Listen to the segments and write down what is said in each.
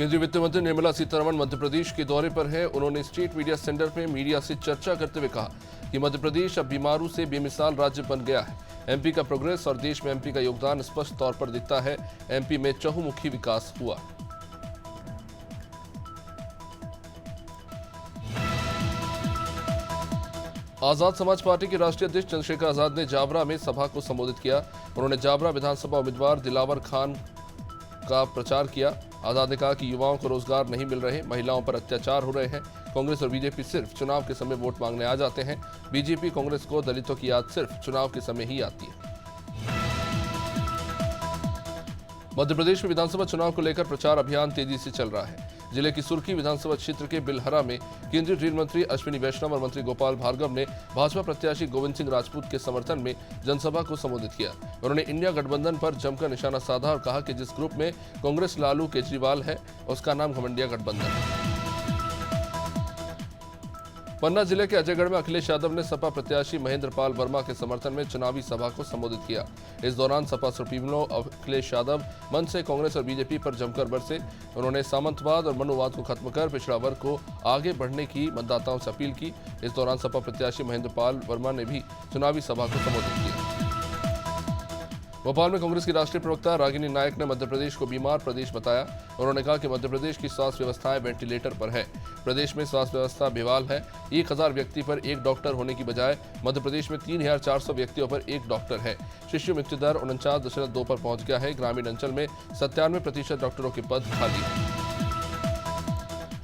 केंद्रीय वित्त मंत्री निर्मला सीतारमण मध्य प्रदेश के दौरे पर हैं। उन्होंने स्टेट मीडिया सेंटर में मीडिया से चर्चा करते हुए कहा कि मध्य प्रदेश अब बीमारू से बेमिसाल राज्य बन गया है। एमपी का प्रोग्रेस और देश में एमपी का योगदान स्पष्ट तौर पर दिखता है। एमपी में चहुमुखी विकास हुआ। आजाद समाज पार्टी के राष्ट्रीय अध्यक्ष चंद्रशेखर आजाद ने जावरा में सभा को संबोधित किया। उन्होंने जावरा विधानसभा उम्मीदवार दिलावर खान का प्रचार किया। आजाद ने कहा कि युवाओं को रोजगार नहीं मिल रहे, महिलाओं पर अत्याचार हो रहे हैं। कांग्रेस और बीजेपी सिर्फ चुनाव के समय वोट मांगने आ जाते हैं। बीजेपी कांग्रेस को दलितों की याद सिर्फ चुनाव के समय ही आती है। मध्य प्रदेश में विधानसभा चुनाव को लेकर प्रचार अभियान तेजी से चल रहा है। जिले की सुर्खी विधानसभा क्षेत्र के बिलहरा में केंद्रीय रेल मंत्री अश्विनी वैष्णव और मंत्री गोपाल भार्गव ने भाजपा प्रत्याशी गोविंद सिंह राजपूत के समर्थन में जनसभा को संबोधित किया। उन्होंने इंडिया गठबंधन पर जमकर निशाना साधा और कहा कि जिस ग्रुप में कांग्रेस लालू केजरीवाल है उसका नाम घमंडिया गठबंधन है। पन्ना जिले के अजयगढ़ में अखिलेश यादव ने सपा प्रत्याशी महेंद्र पाल वर्मा के समर्थन में चुनावी सभा को संबोधित किया। इस दौरान सपा सुप्रीमो अखिलेश यादव मंच से कांग्रेस और बीजेपी पर जमकर बरसे। उन्होंने सामंतवाद और मनुवाद को खत्म कर पिछड़ा वर्ग को आगे बढ़ने की मतदाताओं से अपील की। इस दौरान सपा प्रत्याशी महेंद्र पाल वर्मा ने भी चुनावी सभा को संबोधित किया। भोपाल में कांग्रेस की राष्ट्रीय प्रवक्ता रागिनी नायक ने मध्य प्रदेश को बीमार प्रदेश बताया। उन्होंने कहा कि मध्य प्रदेश की स्वास्थ्य व्यवस्थाएं वेंटिलेटर पर है। प्रदेश में स्वास्थ्य व्यवस्था बेहाल है। 1000 व्यक्ति पर एक डॉक्टर होने की बजाय मध्य प्रदेश में 3400 व्यक्तियों पर एक डॉक्टर है। शिशु मृत्यु दर 49.2 पर पहुंच गया है। ग्रामीण अंचल में 97% डॉक्टरों के पद खाली है।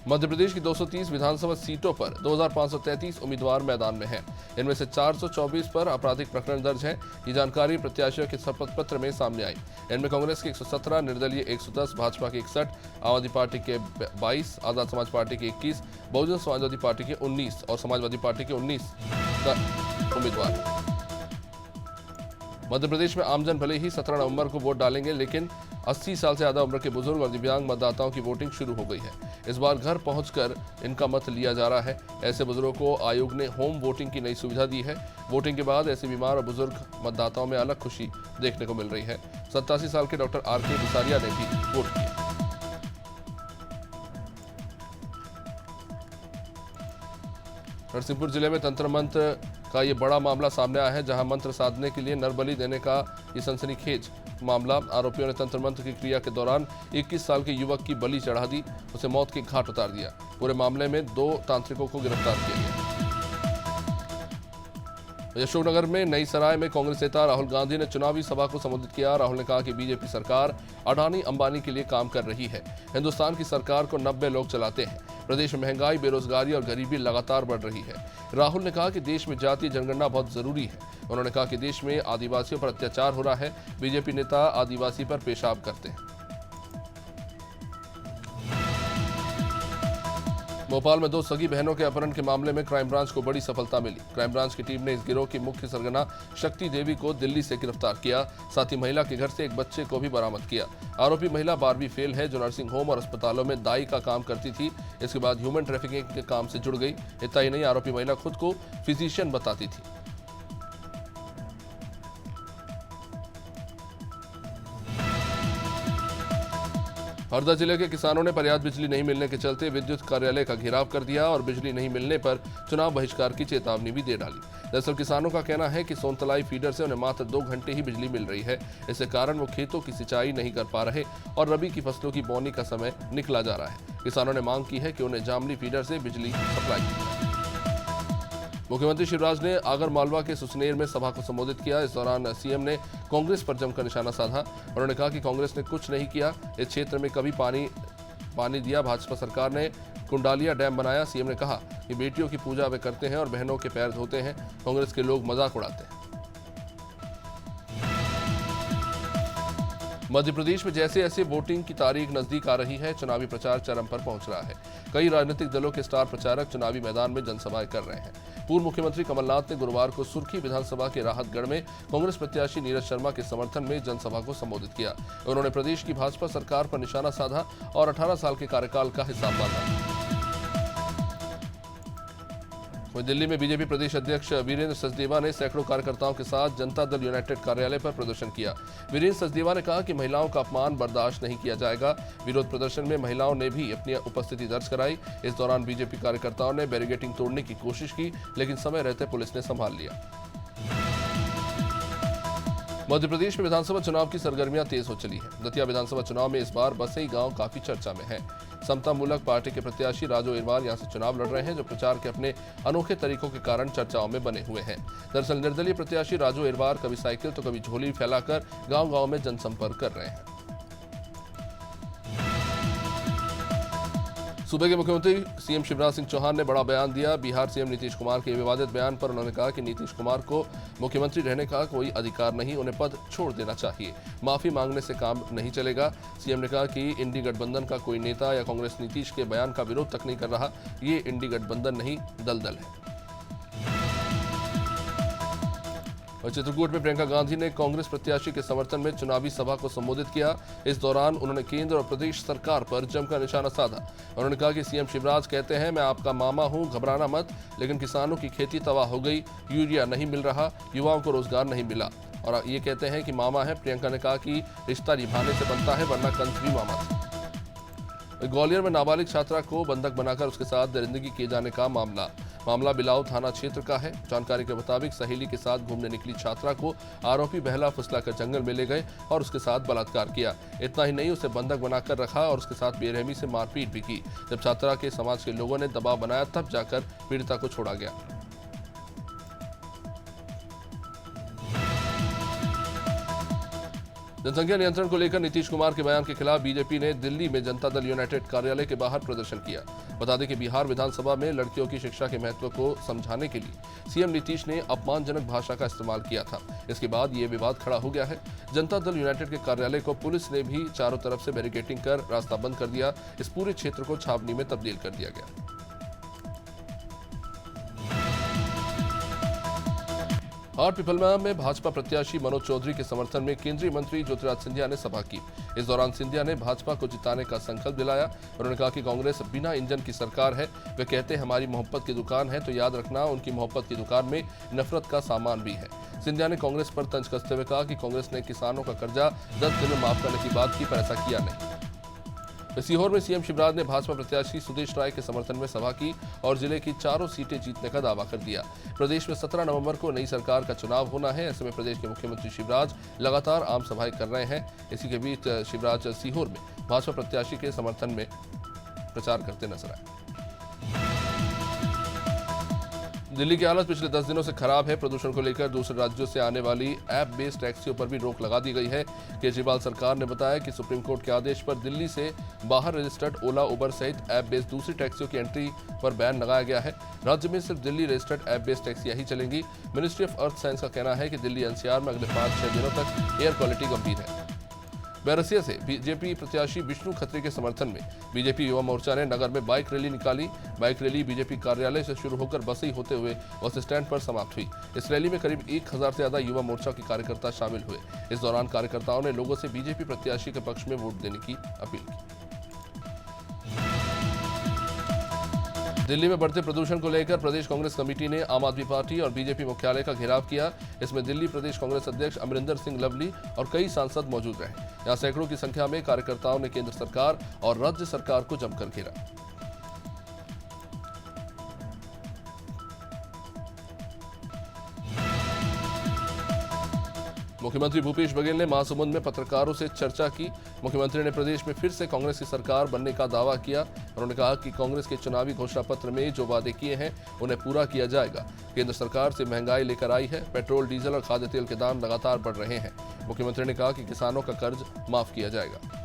मध्य प्रदेश की 230 विधानसभा सीटों पर 2533 उम्मीदवार मैदान में हैं। इनमें से 424 पर आपराधिक प्रकरण दर्ज है। ये जानकारी प्रत्याशियों के शपथ पत्र में सामने आई। इनमें कांग्रेस के 117, निर्दलीय 110, भाजपा के 61, आम आदमी पार्टी के 22, आजाद समाज पार्टी के 21, बहुजन समाजवादी पार्टी के 19 और समाजवादी पार्टी के 19 उम्मीदवार। मध्य प्रदेश में आमजन भले ही 17 नवंबर को वोट डालेंगे, लेकिन 80 साल से ज्यादा उम्र के बुजुर्ग और दिव्यांग मतदाताओं की वोटिंग शुरू हो गई है। इस बार घर पहुंचकर इनका मत लिया जा रहा है। ऐसे बुजुर्गों को आयोग ने होम वोटिंग की नई सुविधा दी है। वोटिंग के बाद ऐसे बीमार और बुजुर्ग मतदाताओं में अलग खुशी देखने को मिल रही है। 87 साल के डॉक्टर RK बिसारिया ने भी वोट किया। नरसिंहपुर जिले में तंत्र मंत्र का ये बड़ा मामला सामने आया है, जहां मंत्र साधने के लिए नरबलि देने का ये सनसनीखेज मामला। आरोपियों ने तंत्र मंत्र की क्रिया के दौरान 21 साल के युवक की बलि चढ़ा दी, उसे मौत के घाट उतार दिया। पूरे मामले में 2 तांत्रिकों को गिरफ्तार किया गया। अशोकनगर में नई सराय में कांग्रेस नेता राहुल गांधी ने चुनावी सभा को संबोधित किया। राहुल ने कहा कि बीजेपी सरकार अडानी अंबानी के लिए काम कर रही है। हिंदुस्तान की सरकार को 90 लोग चलाते हैं। प्रदेश में महंगाई, बेरोजगारी और गरीबी लगातार बढ़ रही है। राहुल ने कहा कि देश में जातीय जनगणना बहुत जरूरी है। उन्होंने कहा कि देश में आदिवासियों पर अत्याचार हो रहा है। बीजेपी नेता आदिवासी पर पेशाब करते हैं। भोपाल में 2 सगी बहनों के अपहरण के मामले में क्राइम ब्रांच को बड़ी सफलता मिली। क्राइम ब्रांच की टीम ने इस गिरोह की मुख्य सरगना शक्ति देवी को दिल्ली से गिरफ्तार किया। साथ ही महिला के घर से एक बच्चे को भी बरामद किया। आरोपी महिला 12वीं फेल है, जो नर्सिंग होम और अस्पतालों में दाई का काम करती थी। इसके बाद ह्यूमन ट्रैफिकिंग के काम से जुड़ गई। इतना ही नहीं, आरोपी महिला खुद को फिजिशियन बताती थी। हरदा जिले के किसानों ने पर्याप्त बिजली नहीं मिलने के चलते विद्युत कार्यालय का घेराव कर दिया और बिजली नहीं मिलने पर चुनाव बहिष्कार की चेतावनी भी दे डाली। दरअसल किसानों का कहना है कि सोनतलाई फीडर से उन्हें मात्र 2 घंटे ही बिजली मिल रही है। इसके कारण वो खेतों की सिंचाई नहीं कर पा रहे और रबी की फसलों की बोनी का समय निकला जा रहा है। किसानों ने मांग की है कि उन्हें जामली फीडर से बिजली सप्लाई की जाए। मुख्यमंत्री शिवराज ने आगर मालवा के सुसनेर में सभा को संबोधित किया। इस दौरान सीएम ने कांग्रेस पर जमकर निशाना साधा। उन्होंने कहा कि कांग्रेस ने कुछ नहीं किया, इस क्षेत्र में कभी पानी दिया। भाजपा सरकार ने कुंडालिया डैम बनाया। सीएम ने कहा कि बेटियों की पूजा वे करते हैं और बहनों के पैर धोते हैं। कांग्रेस के लोग मजाक उड़ाते हैं। मध्य प्रदेश में जैसे जैसे वोटिंग की तारीख नजदीक आ रही है, चुनावी प्रचार चरम पर पहुंच रहा है। कई राजनीतिक दलों के स्टार प्रचारक चुनावी मैदान में जनसभाएं कर रहे हैं। पूर्व मुख्यमंत्री कमलनाथ ने गुरुवार को सुर्खी विधानसभा के राहतगढ़ में कांग्रेस प्रत्याशी नीरज शर्मा के समर्थन में जनसभा को संबोधित किया। उन्होंने प्रदेश की भाजपा सरकार पर निशाना साधा और 18 साल के कार्यकाल का हिसाब मांगा। वहीं दिल्ली में बीजेपी प्रदेश अध्यक्ष वीरेंद्र सचदेवा ने सैकड़ों कार्यकर्ताओं के साथ जनता दल यूनाइटेड कार्यालय पर प्रदर्शन किया। वीरेंद्र सचदेवा ने कहा कि महिलाओं का अपमान बर्दाश्त नहीं किया जाएगा। विरोध प्रदर्शन में महिलाओं ने भी अपनी उपस्थिति दर्ज कराई। इस दौरान बीजेपी कार्यकर्ताओं ने बैरिकेडिंग तोड़ने की कोशिश की, लेकिन समय रहते पुलिस ने संभाल लिया। मध्य प्रदेश में विधानसभा चुनाव की सरगर्मियां तेज हो चली हैं। दतिया विधानसभा चुनाव में इस बार बसई गांव काफी चर्चा में है। समता मूलक पार्टी के प्रत्याशी राजू इरवाल यहां से चुनाव लड़ रहे हैं, जो प्रचार के अपने अनोखे तरीकों के कारण चर्चाओं में बने हुए हैं। दरअसल निर्दलीय प्रत्याशी राजू इरवाल कभी साइकिल तो कभी झोली फैलाकर गांव-गांव में जनसंपर्क कर रहे हैं। सूबे के मुख्यमंत्री सीएम शिवराज सिंह चौहान ने बड़ा बयान दिया। बिहार सीएम नीतीश कुमार के विवादित बयान पर उन्होंने कहा कि नीतीश कुमार को मुख्यमंत्री रहने का कोई अधिकार नहीं, उन्हें पद छोड़ देना चाहिए। माफी मांगने से काम नहीं चलेगा। सीएम ने कहा कि इंडी गठबंधन का कोई नेता या कांग्रेस नीतीश के बयान का विरोध तक नहीं कर रहा। ये इंडी गठबंधन नहीं, दलदल है। और चित्रकूट में प्रियंका गांधी ने कांग्रेस प्रत्याशी के समर्थन में चुनावी सभा को संबोधित किया। इस दौरान उन्होंने केंद्र और प्रदेश सरकार पर जमकर निशाना साधा। उन्होंने कहा कि सीएम शिवराज कहते हैं मैं आपका मामा हूं, घबराना मत, लेकिन किसानों की खेती तबाह हो गई, यूरिया नहीं मिल रहा, युवाओं को रोजगार नहीं मिला और ये कहते हैं कि मामा है। प्रियंका ने कहा कि रिश्ता निभाने से बनता है, वरना कंस भी मामा था। ग्वालियर में नाबालिग छात्रा को बंधक बनाकर उसके साथ दरिंदगी किए जाने का मामला बिलाव थाना क्षेत्र का है। जानकारी के मुताबिक सहेली के साथ घूमने निकली छात्रा को आरोपी बहला फुसलाकर जंगल में ले गए और उसके साथ बलात्कार किया। इतना ही नहीं, उसे बंधक बनाकर रखा और उसके साथ बेरहमी से मारपीट भी की। जब छात्रा के समाज के लोगों ने दबाव बनाया, तब जाकर पीड़िता को छोड़ा गया। जनसंख्या नियंत्रण को लेकर नीतीश कुमार के बयान के खिलाफ बीजेपी ने दिल्ली में जनता दल यूनाइटेड कार्यालय के बाहर प्रदर्शन किया। बता दें कि बिहार विधानसभा में लड़कियों की शिक्षा के महत्व को समझाने के लिए सीएम नीतीश ने अपमानजनक भाषा का इस्तेमाल किया था। इसके बाद ये विवाद खड़ा हो गया है। जनता दल यूनाइटेड के कार्यालय को पुलिस ने भी चारों तरफ से बैरिकेडिंग कर रास्ता बंद कर दिया। इस पूरे क्षेत्र को छावनी में तब्दील कर दिया गया। हाट पिपलमा में भाजपा प्रत्याशी मनोज चौधरी के समर्थन में केंद्रीय मंत्री ज्योतिरादित्य सिंधिया ने सभा की। इस दौरान सिंधिया ने भाजपा को जिताने का संकल्प दिलाया। उन्होंने कहा कि कांग्रेस बिना इंजन की सरकार है। वे कहते हैं हमारी मोहब्बत की दुकान है, तो याद रखना उनकी मोहब्बत की दुकान में नफरत का सामान भी है। सिंधिया ने कांग्रेस पर तंज कसते हुए कहा कि कांग्रेस ने किसानों का कर्जा 10 दिन में माफ करने की बात की, पर ऐसा किया नहीं। सीहोर में सीएम शिवराज ने भाजपा प्रत्याशी सुदेश राय के समर्थन में सभा की और जिले की चारों सीटें जीतने का दावा कर दिया। प्रदेश में 17 नवंबर को नई सरकार का चुनाव होना है। ऐसे में प्रदेश के मुख्यमंत्री शिवराज लगातार आम सभाएं कर रहे हैं। इसी के बीच शिवराज सीहोर में भाजपा प्रत्याशी के समर्थन में प्रचार करते नजर आए। दिल्ली की हालत पिछले 10 दिनों से खराब है। प्रदूषण को लेकर दूसरे राज्यों से आने वाली ऐप बेस्ड टैक्सियों पर भी रोक लगा दी गई है। केजरीवाल सरकार ने बताया कि सुप्रीम कोर्ट के आदेश पर दिल्ली से बाहर रजिस्टर्ड ओला, उबर सहित ऐप बेस्ड दूसरी टैक्सियों की एंट्री पर बैन लगाया गया है। राज्य में सिर्फ दिल्ली रजिस्टर्ड ऐप बेस्ड टैक्सियां ही चलेंगी। मिनिस्ट्री ऑफ अर्थ साइंस का कहना है कि दिल्ली एनसीआर में अगले 5-6 दिनों तक एयर क्वालिटी गंभीर है। बैरसिया से बीजेपी प्रत्याशी विष्णु खत्री के समर्थन में बीजेपी युवा मोर्चा ने नगर में बाइक रैली निकाली। बाइक रैली बीजेपी कार्यालय से शुरू होकर बसई होते हुए बस स्टैंड पर समाप्त हुई। इस रैली में करीब 1000 से ज्यादा युवा मोर्चा के कार्यकर्ता शामिल हुए। इस दौरान कार्यकर्ताओं ने लोगों से बीजेपी प्रत्याशी के पक्ष में वोट देने की अपील की। दिल्ली में बढ़ते प्रदूषण को लेकर प्रदेश कांग्रेस कमेटी ने आम आदमी पार्टी और बीजेपी मुख्यालय का घेराव किया। इसमें दिल्ली प्रदेश कांग्रेस अध्यक्ष अमरिंदर सिंह लवली और कई सांसद मौजूद रहे। यहां सैकड़ों की संख्या में कार्यकर्ताओं ने केंद्र सरकार और राज्य सरकार को जमकर घेरा। मुख्यमंत्री भूपेश बघेल ने महासमुंद में पत्रकारों से चर्चा की। मुख्यमंत्री ने प्रदेश में फिर से कांग्रेस की सरकार बनने का दावा किया। उन्होंने कहा कि कांग्रेस के चुनावी घोषणा पत्र में जो वादे किए हैं उन्हें पूरा किया जाएगा। केंद्र सरकार से महंगाई लेकर आई है। पेट्रोल, डीजल और खाद्य तेल के दाम लगातार बढ़ रहे हैं। मुख्यमंत्री ने कहा कि किसानों का कर्ज माफ किया जाएगा।